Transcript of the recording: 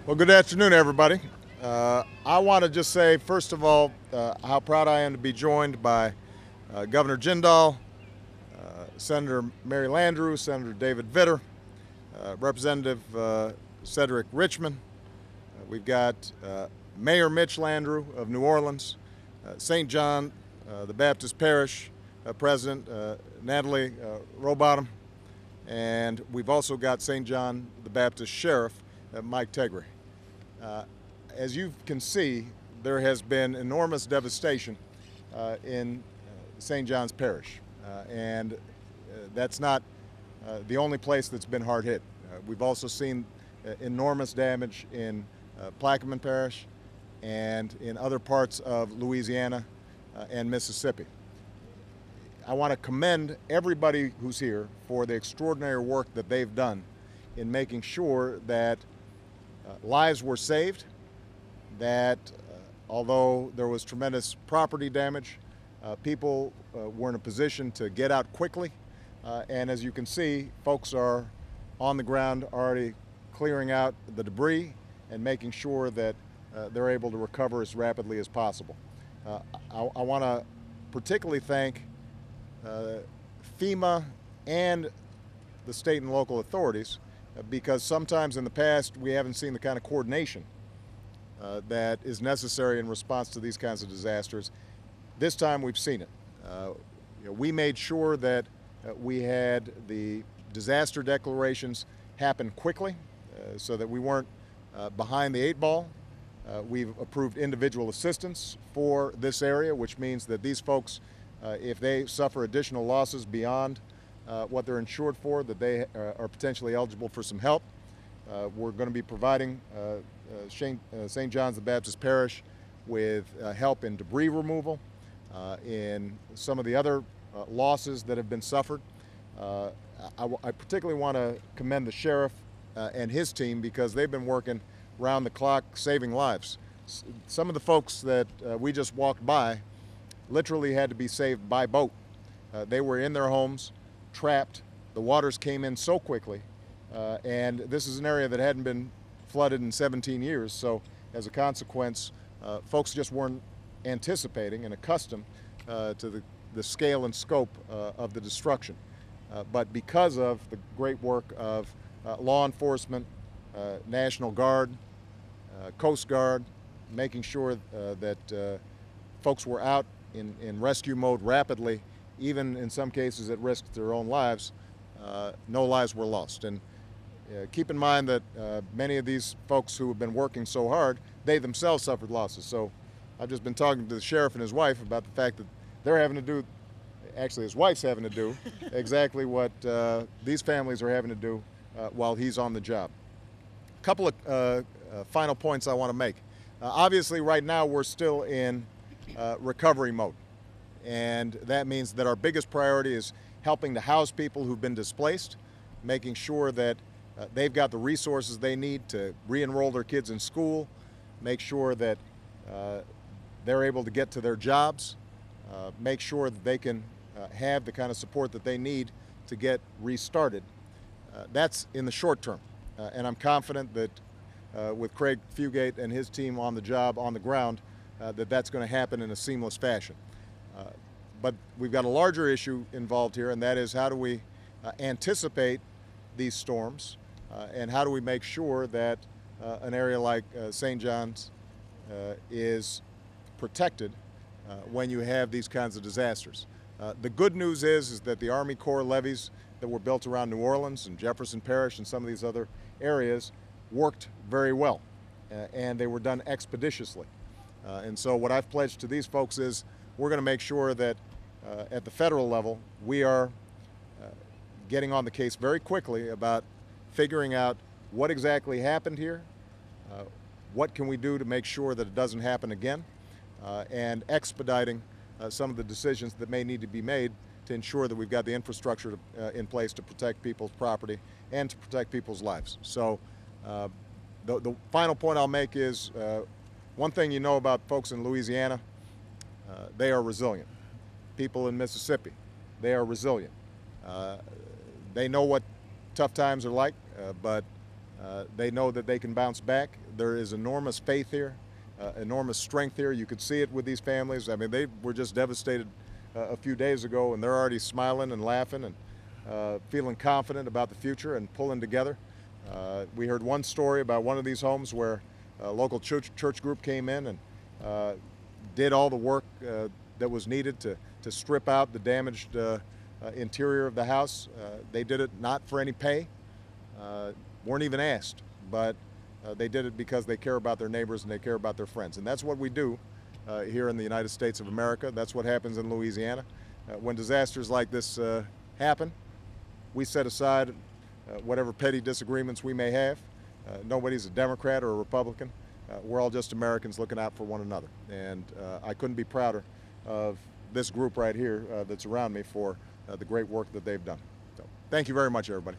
Well, good afternoon, everybody. I want to just say, first of all, how proud I am to be joined by Governor Jindal, Senator Mary Landrieu, Senator David Vitter, Representative Cedric Richmond. We've got Mayor Mitch Landrieu of New Orleans, St. John, the Baptist Parish President Natalie Rowbottom, and we've also got St. John the Baptist Sheriff Mike Tegre. Uh, as you can see, there has been enormous devastation in St. John's Parish, and that's not the only place that's been hard hit. We've also seen enormous damage in Plaquemine Parish and in other parts of Louisiana and Mississippi. I want to commend everybody who's here for the extraordinary work that they've done in making sure that lives were saved, that although there was tremendous property damage, people were in a position to get out quickly. And as you can see, folks are on the ground already clearing out the debris and making sure that they're able to recover as rapidly as possible. I want to particularly thank FEMA and the state and local authorities because sometimes in the past we haven't seen the kind of coordination that is necessary in response to these kinds of disasters. This time we've seen it. We made sure that we had the disaster declarations happen quickly so that we weren't behind the eight ball. We've approved individual assistance for this area, which means that these folks, if they suffer additional losses beyond what they're insured for, that they are potentially eligible for some help. We're going to be providing St. John's the Baptist Parish with help in debris removal, in some of the other losses that have been suffered. I particularly want to commend the sheriff and his team because they've been working round the clock saving lives. Some of the folks that we just walked by literally had to be saved by boat. They were in their homes, trapped. The waters came in so quickly, and this is an area that hadn't been flooded in 17 years. So as a consequence, folks just weren't anticipating and accustomed to the scale and scope of the destruction. But because of the great work of law enforcement, National Guard, Coast Guard, making sure that folks were out in rescue mode rapidly, even in some cases at risk to their own lives, no lives were lost. And keep in mind that many of these folks who have been working so hard, they themselves suffered losses. So I've just been talking to the sheriff and his wife about the fact that they're having to do, actually his wife's having to do, exactly what these families are having to do while he's on the job. A couple of final points I want to make. Obviously, right now we're still in recovery mode. And that means that our biggest priority is helping to house people who've been displaced, making sure that they've got the resources they need to re-enroll their kids in school, make sure that they're able to get to their jobs, make sure that they can have the kind of support that they need to get restarted. That's in the short term. And I'm confident that with Craig Fugate and his team on the job, on the ground, that's going to happen in a seamless fashion. But we've got a larger issue involved here, and that is how do we anticipate these storms, and how do we make sure that an area like St. John's is protected when you have these kinds of disasters. The good news is that the Army Corps levees that were built around New Orleans and Jefferson Parish and some of these other areas worked very well, and they were done expeditiously. And so what I've pledged to these folks is we're going to make sure that at the federal level we are getting on the case very quickly about figuring out what exactly happened here, what can we do to make sure that it doesn't happen again, and expediting some of the decisions that may need to be made to ensure that we've got the infrastructure in place to protect people's property and to protect people's lives. So the final point I'll make is one thing you know about folks in Louisiana, they are resilient. People in Mississippi, they are resilient. They know what tough times are like, but They know that they can bounce back. There is enormous faith here, enormous strength here. You could see it with these families. I mean, they were just devastated a few days ago, and they're already smiling and laughing and feeling confident about the future and pulling together. We heard one story about one of these homes where a local church group came in and did all the work that was needed to strip out the damaged interior of the house. They did it not for any pay, weren't even asked, but they did it because they care about their neighbors and they care about their friends. And that's what we do here in the United States of America. That's what happens in Louisiana. When disasters like this happen, we set aside whatever petty disagreements we may have. Nobody's a Democrat or a Republican. We're all just Americans looking out for one another. And I couldn't be prouder of this group right here that's around me for the great work that they've done. So thank you very much, everybody.